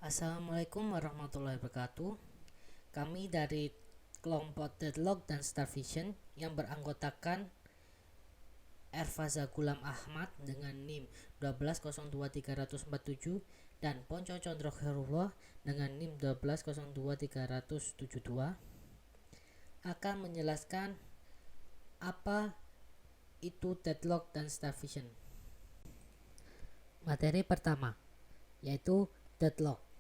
Assalamualaikum warahmatullahi wabarakatuh. Kami dari kelompok Deadlock dan Starvision yang beranggotakan Erfaza Gulam Ahmad dengan NIM 1202347 dan Ponco Condro Khairullah dengan NIM 1202372 akan menjelaskan apa itu Deadlock dan Starvision. Materi pertama yaitu Deadlock.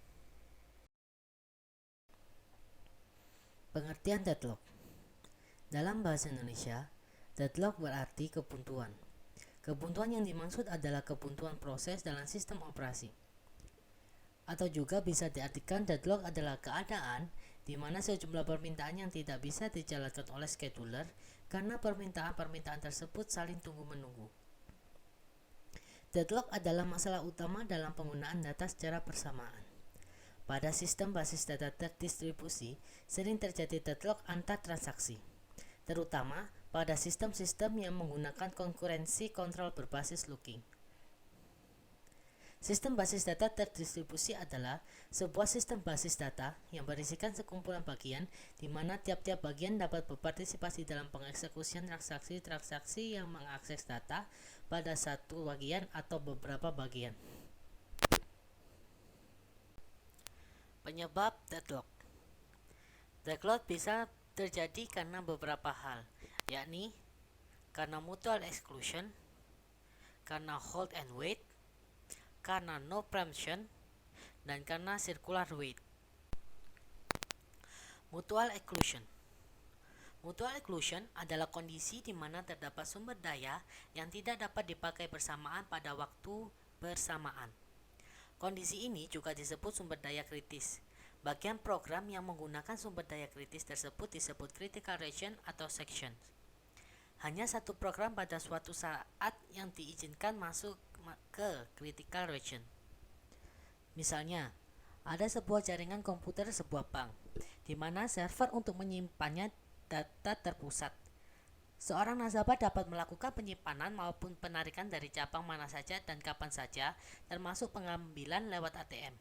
Pengertian deadlock. Dalam bahasa Indonesia, deadlock berarti kebuntuan. Kebuntuan yang dimaksud adalah kebuntuan proses dalam sistem operasi. Atau juga bisa diartikan deadlock adalah keadaan di mana sejumlah permintaan yang tidak bisa dijalankan oleh scheduler karena permintaan-permintaan tersebut saling tunggu-menunggu. Deadlock adalah masalah utama dalam penggunaan data secara bersamaan. Pada sistem basis data terdistribusi, sering terjadi deadlock antar transaksi, terutama pada sistem-sistem yang menggunakan konkurensi kontrol berbasis looking. Sistem basis data terdistribusi adalah sebuah sistem basis data yang berisikan sekumpulan bagian di mana tiap-tiap bagian dapat berpartisipasi dalam pengeksekusian transaksi-transaksi yang mengakses data pada satu bagian atau beberapa bagian. Penyebab deadlock. Deadlock bisa terjadi karena beberapa hal, yakni karena mutual exclusion, karena hold and wait, karena no preemption, dan karena circular wait. Mutual exclusion. Mutual exclusion adalah kondisi di mana terdapat sumber daya yang tidak dapat dipakai bersamaan pada waktu bersamaan. Kondisi ini juga disebut sumber daya kritis. Bagian program yang menggunakan sumber daya kritis tersebut disebut critical region atau section. Hanya satu program pada suatu saat yang diizinkan masuk ke critical region. Misalnya, ada sebuah jaringan komputer sebuah bank, di mana server untuk menyimpannya data terpusat. Seorang nasabah dapat melakukan penyimpanan maupun penarikan dari cabang mana saja dan kapan saja, termasuk pengambilan lewat ATM.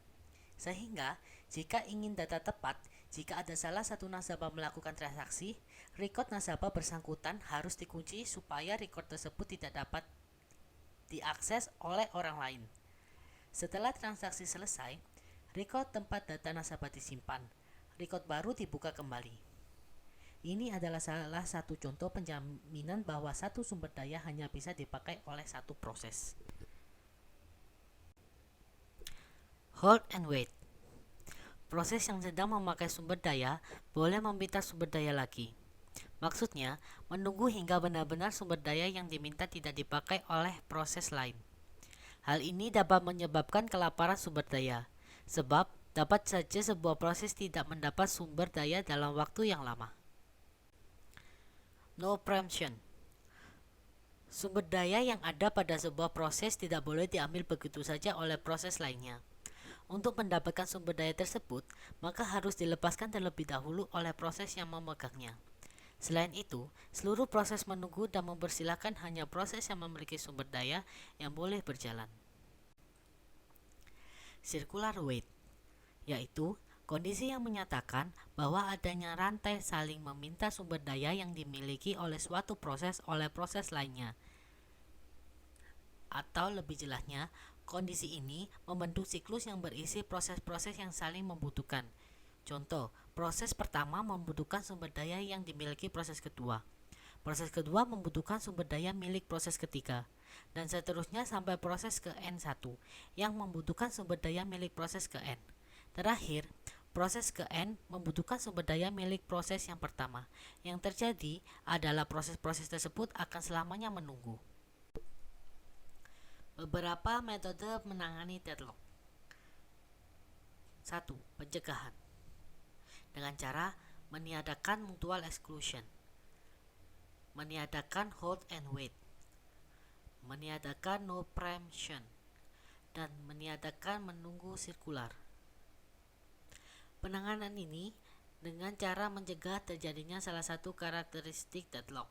Sehingga, jika ingin data tepat, jika ada salah satu nasabah melakukan transaksi, record nasabah bersangkutan harus dikunci supaya record tersebut tidak dapat diakses oleh orang lain. Setelah transaksi selesai, record tempat data nasabah disimpan, record baru dibuka kembali. Ini adalah salah satu contoh penjaminan bahwa satu sumber daya hanya bisa dipakai oleh satu proses. Hold and wait. Proses yang sedang memakai sumber daya boleh meminta sumber daya lagi. Maksudnya, menunggu hingga benar-benar sumber daya yang diminta tidak dipakai oleh proses lain. Hal ini dapat menyebabkan kelaparan sumber daya, sebab dapat saja sebuah proses tidak mendapat sumber daya dalam waktu yang lama. No preemption. Sumber daya yang ada pada sebuah proses tidak boleh diambil begitu saja oleh proses lainnya. Untuk mendapatkan sumber daya tersebut, maka harus dilepaskan terlebih dahulu oleh proses yang memegangnya. Selain itu, seluruh proses menunggu dan mempersilahkan hanya proses yang memiliki sumber daya yang boleh berjalan. Circular wait, yaitu kondisi yang menyatakan bahwa adanya rantai saling meminta sumber daya yang dimiliki oleh suatu proses oleh proses lainnya. Atau lebih jelasnya, kondisi ini membentuk siklus yang berisi proses-proses yang saling membutuhkan. Contoh, proses pertama membutuhkan sumber daya yang dimiliki proses kedua. Proses kedua membutuhkan sumber daya milik proses ketiga, dan seterusnya sampai proses ke N1 yang membutuhkan sumber daya milik proses ke N. Terakhir, proses ke N membutuhkan sumber daya milik proses yang pertama. Yang terjadi adalah proses-proses tersebut akan selamanya menunggu. Beberapa metode menangani deadlock. 1. Pencegahan dengan cara meniadakan mutual exclusion, meniadakan hold and wait, meniadakan no preemption, dan meniadakan menunggu sirkular. Penanganan ini dengan cara mencegah terjadinya salah satu karakteristik deadlock.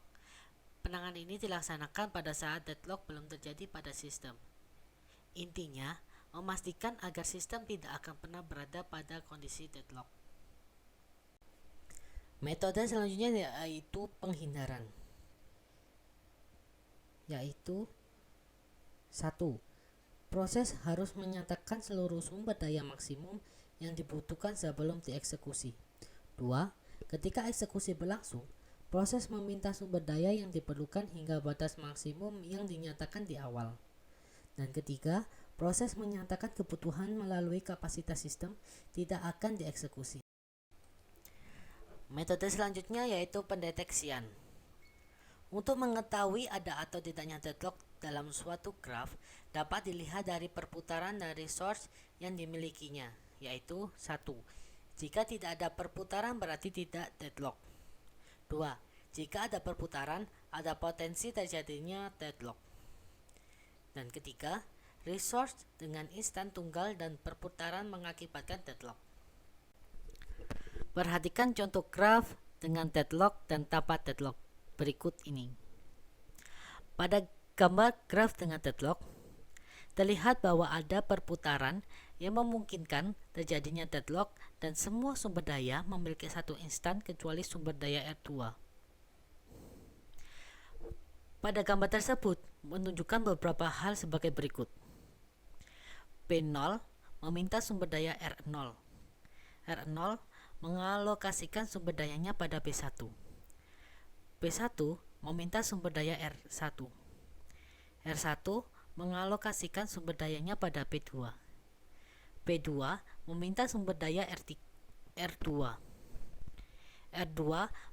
Penanganan ini dilaksanakan pada saat deadlock belum terjadi pada sistem. Intinya, memastikan agar sistem tidak akan pernah berada pada kondisi deadlock. Metode selanjutnya yaitu penghindaran, yaitu 1. Proses harus menyatakan seluruh sumber daya maksimum yang dibutuhkan sebelum dieksekusi. 2. Ketika eksekusi berlangsung, proses meminta sumber daya yang diperlukan hingga batas maksimum yang dinyatakan di awal. Dan ketiga, proses menyatakan kebutuhan melalui kapasitas sistem tidak akan dieksekusi. Metode selanjutnya yaitu pendeteksian. Untuk mengetahui ada atau tidaknya deadlock dalam suatu graf dapat dilihat dari perputaran dari source yang dimilikinya, yaitu 1. Jika tidak ada perputaran berarti tidak deadlock. 2. Jika ada perputaran, ada potensi terjadinya deadlock. Dan ketiga, resource dengan instan tunggal dan perputaran mengakibatkan deadlock. Perhatikan contoh graf dengan deadlock dan tanpa deadlock berikut ini. Pada gambar graf dengan deadlock, terlihat bahwa ada perputaran yang memungkinkan terjadinya deadlock dan semua sumber daya memiliki satu instan kecuali sumber daya R2. Pada gambar tersebut menunjukkan beberapa hal sebagai berikut. P0 meminta sumber daya R0. R0 mengalokasikan sumber dayanya pada P1. P1 meminta sumber daya R1. R1 mengalokasikan sumber dayanya pada P2. P2 meminta sumber daya R2. R2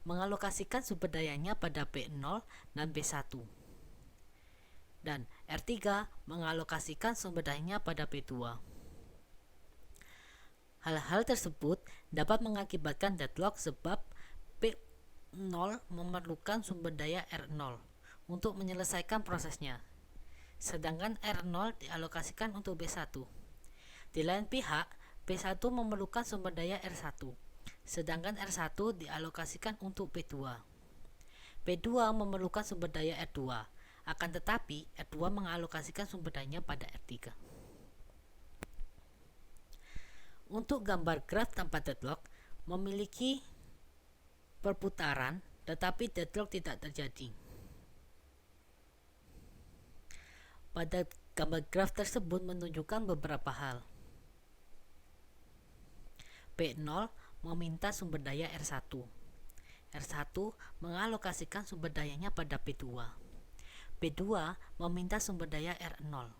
mengalokasikan sumber dayanya pada P0 dan P1. Dan R3 mengalokasikan sumber dayanya pada P2. Hal-hal tersebut dapat mengakibatkan deadlock sebab P0 memerlukan sumber daya R0 untuk menyelesaikan prosesnya, sedangkan R0 dialokasikan untuk P1. Di lain pihak, P1 memerlukan sumber daya R1, sedangkan R1 dialokasikan untuk P2. P2 memerlukan sumber daya R2, akan tetapi R2 mengalokasikan sumber dayanya pada R3. Untuk gambar graf tanpa deadlock memiliki perputaran tetapi deadlock tidak terjadi. Pada gambar graf tersebut menunjukkan beberapa hal. P0 meminta sumber daya R1. R1 mengalokasikan sumber dayanya pada P2. P2 meminta sumber daya R0.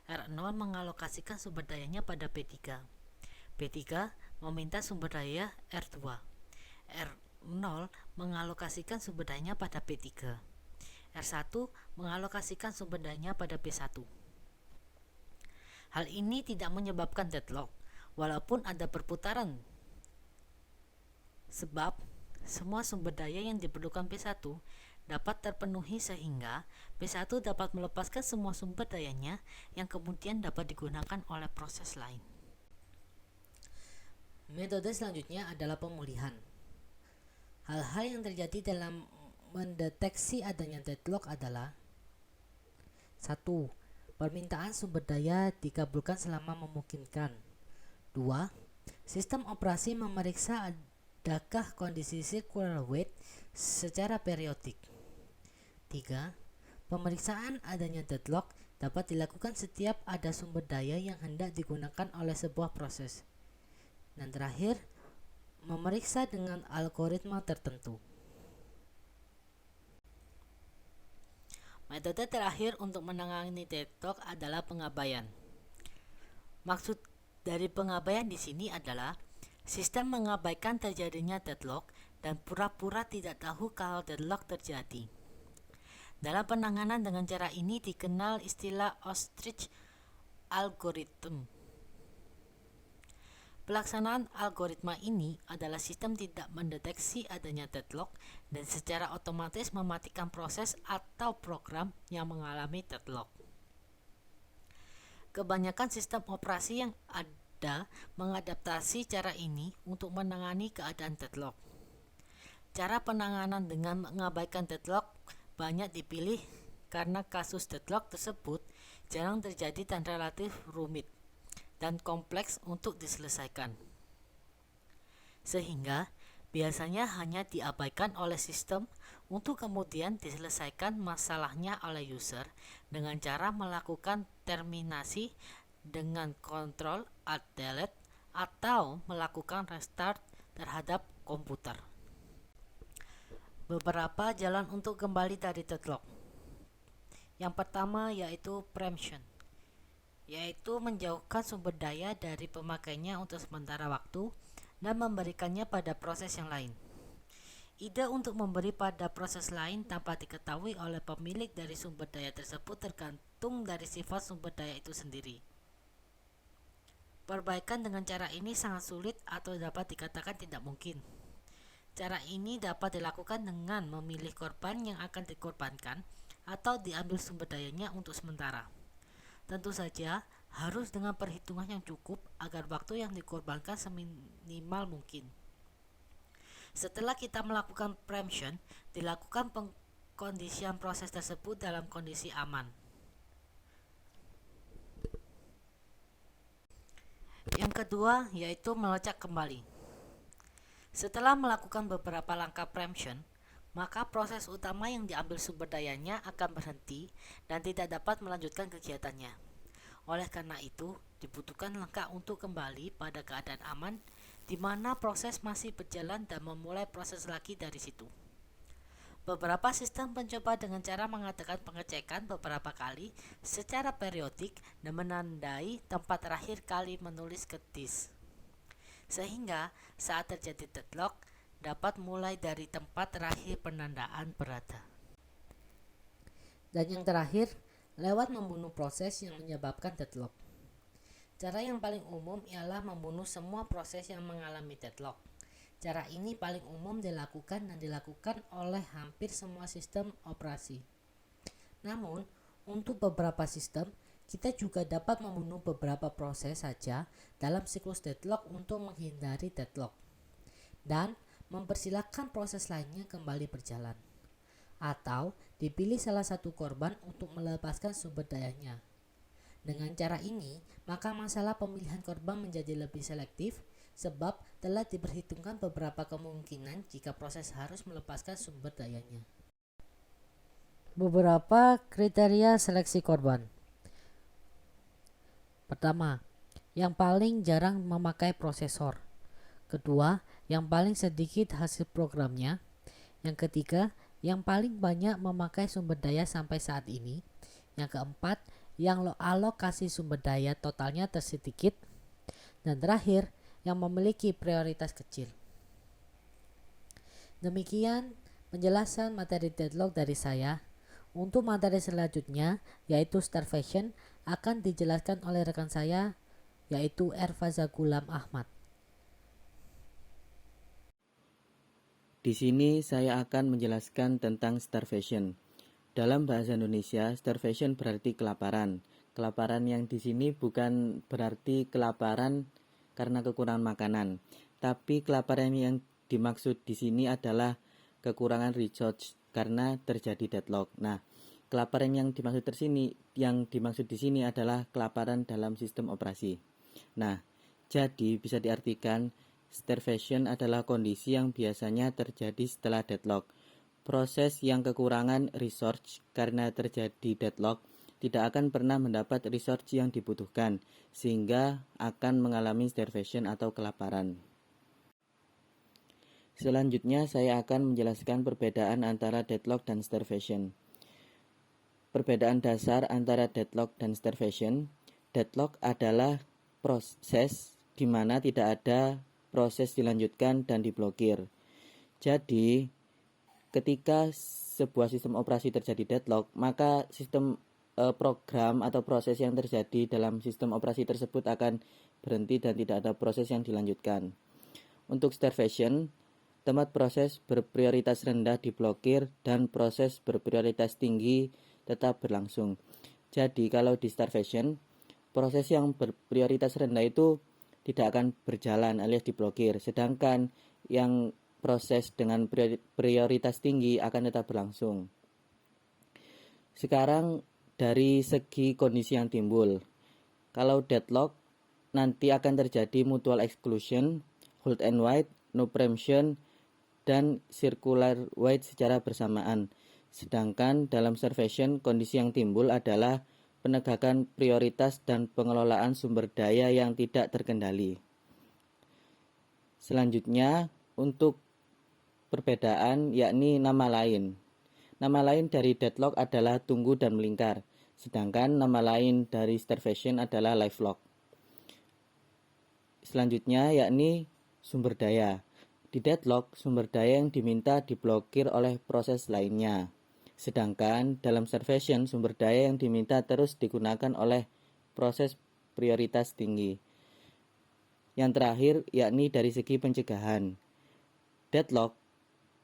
R0 mengalokasikan sumber dayanya pada P3. P3 meminta sumber daya R2. R0 mengalokasikan sumber dayanya pada P3. R1 mengalokasikan sumber dayanya pada P1. Hal ini tidak menyebabkan deadlock, walaupun ada perputaran. Sebab, semua sumber daya yang diperlukan P1 dapat terpenuhi sehingga P1 dapat melepaskan semua sumber dayanya yang kemudian dapat digunakan oleh proses lain. Metode selanjutnya adalah pemulihan. Hal-hal yang terjadi dalam mendeteksi adanya deadlock adalah 1. Permintaan sumber daya dikabulkan selama memungkinkan. 2. Sistem operasi memeriksa adakah kondisi circular wait secara periodik. 3. Pemeriksaan adanya deadlock dapat dilakukan setiap ada sumber daya yang hendak digunakan oleh sebuah proses. Dan terakhir, memeriksa dengan algoritma tertentu. Metode terakhir untuk menangani deadlock adalah pengabaian. Maksud dari pengabaian di sini adalah sistem mengabaikan terjadinya deadlock dan pura-pura tidak tahu kalau deadlock terjadi. Dalam penanganan dengan cara ini dikenal istilah ostrich algorithm. Pelaksanaan algoritma ini adalah sistem tidak mendeteksi adanya deadlock dan secara otomatis mematikan proses atau program yang mengalami deadlock. Kebanyakan sistem operasi yang ada mengadaptasi cara ini untuk menangani keadaan deadlock. Cara penanganan dengan mengabaikan deadlock banyak dipilih karena kasus deadlock tersebut jarang terjadi dan relatif rumit. dan kompleks untuk diselesaikan. Sehingga biasanya hanya diabaikan oleh sistem untuk kemudian diselesaikan masalahnya oleh user dengan cara melakukan terminasi dengan Ctrl Alt Delete atau melakukan restart terhadap komputer. Beberapa jalan untuk kembali dari deadlock. Yang pertama yaitu preemption, yaitu menjauhkan sumber daya dari pemakainya untuk sementara waktu dan memberikannya pada proses yang lain. Ide untuk memberi pada proses lain tanpa diketahui oleh pemilik dari sumber daya tersebut tergantung dari sifat sumber daya itu sendiri. Perbaikan dengan cara ini sangat sulit atau dapat dikatakan tidak mungkin. Cara ini dapat dilakukan dengan memilih korban yang akan dikorbankan atau diambil sumber dayanya untuk sementara. Tentu saja harus dengan perhitungan yang cukup agar waktu yang dikorbankan seminimal mungkin. Setelah kita melakukan preemption, dilakukan pengkondisian proses tersebut dalam kondisi aman. Yang kedua yaitu melacak kembali. Setelah melakukan beberapa langkah preemption, maka proses utama yang diambil sumber dayanya akan berhenti dan tidak dapat melanjutkan kegiatannya. Oleh karena itu, dibutuhkan langkah untuk kembali pada keadaan aman di mana proses masih berjalan dan memulai proses lagi dari situ. Beberapa sistem mencoba dengan cara mengadakan pengecekan beberapa kali secara periodik dan menandai tempat terakhir kali menulis ke disk. Sehingga saat terjadi deadlock dapat mulai dari tempat terakhir penandaan berada. Dan yang terakhir, lewat membunuh proses yang menyebabkan deadlock. Cara yang paling umum ialah membunuh semua proses yang mengalami deadlock. Cara ini paling umum dilakukan dan dilakukan oleh hampir semua sistem operasi. Namun, untuk beberapa sistem, kita juga dapat membunuh beberapa proses saja dalam siklus deadlock untuk menghindari deadlock dan mempersilahkan proses lainnya kembali berjalan. Atau dipilih salah satu korban untuk melepaskan sumber dayanya. Dengan cara ini, maka masalah pemilihan korban menjadi lebih selektif sebab telah diperhitungkan beberapa kemungkinan jika proses harus melepaskan sumber dayanya. Beberapa kriteria seleksi korban. Pertama, yang paling jarang memakai prosesor. Kedua, yang paling sedikit hasil programnya. Yang ketiga, yang paling banyak memakai sumber daya sampai saat ini. Yang keempat, yang alokasi sumber daya totalnya tersedikit. Dan terakhir, yang memiliki prioritas kecil. Demikian penjelasan materi deadlock dari saya. Untuk materi selanjutnya, yaitu starvation, akan dijelaskan oleh rekan saya, yaitu Erfaza Gulam Ahmad. Di sini saya akan menjelaskan tentang starvation. Dalam bahasa Indonesia, starvation berarti kelaparan. Kelaparan yang di sini bukan berarti kelaparan karena kekurangan makanan, tapi kelaparan yang dimaksud di sini adalah kekurangan resource karena terjadi deadlock. Nah, kelaparan yang dimaksud di sini adalah kelaparan dalam sistem operasi. Nah, jadi bisa diartikan starvation adalah kondisi yang biasanya terjadi setelah deadlock. Proses yang kekurangan resource karena terjadi deadlock tidak akan pernah mendapat resource yang dibutuhkan, sehingga akan mengalami starvation atau kelaparan. Selanjutnya saya akan menjelaskan perbedaan antara deadlock dan starvation. Perbedaan dasar antara deadlock dan starvation. Deadlock adalah proses di mana tidak ada proses dilanjutkan dan diblokir. Jadi, ketika sebuah sistem operasi terjadi deadlock, maka sistem program atau proses yang terjadi dalam sistem operasi tersebut akan berhenti dan tidak ada proses yang dilanjutkan. Untuk starvation, tempat proses berprioritas rendah diblokir dan proses berprioritas tinggi tetap berlangsung. Jadi kalau di starvation, proses yang berprioritas rendah itu tidak akan berjalan alias diblokir, sedangkan yang proses dengan prioritas tinggi akan tetap berlangsung. Sekarang dari segi kondisi yang timbul, kalau deadlock nanti akan terjadi mutual exclusion, hold and wait, no preemption, dan circular wait secara bersamaan. Sedangkan dalam starvation, kondisi yang timbul adalah penegakan prioritas dan pengelolaan sumber daya yang tidak terkendali. Selanjutnya, untuk perbedaan yakni nama lain. Nama lain dari deadlock adalah tunggu dan melingkar, sedangkan nama lain dari starvation adalah lifelock. Selanjutnya yakni sumber daya. Di deadlock, sumber daya yang diminta diblokir oleh proses lainnya. Sedangkan dalam starvation, sumber daya yang diminta terus digunakan oleh proses prioritas tinggi. Yang terakhir yakni dari segi pencegahan. Deadlock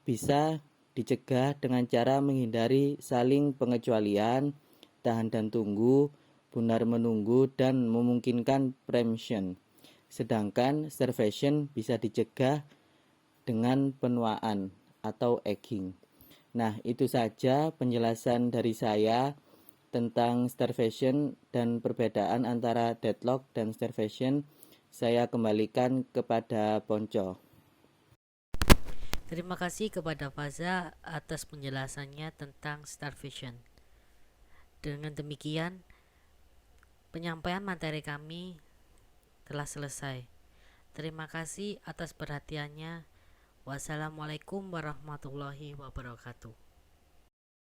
bisa dicegah dengan cara menghindari saling pengecualian, tahan dan tunggu, benar menunggu, dan memungkinkan preemption. Sedangkan starvation bisa dicegah dengan penuaan atau egging. Nah, itu saja penjelasan dari saya tentang starvation dan perbedaan antara deadlock dan starvation. Saya kembalikan kepada Ponco. Terima kasih kepada Faza atas penjelasannya tentang starvation. Dengan demikian, penyampaian materi kami telah selesai. Terima kasih atas perhatiannya. Wassalamualaikum warahmatullahi wabarakatuh.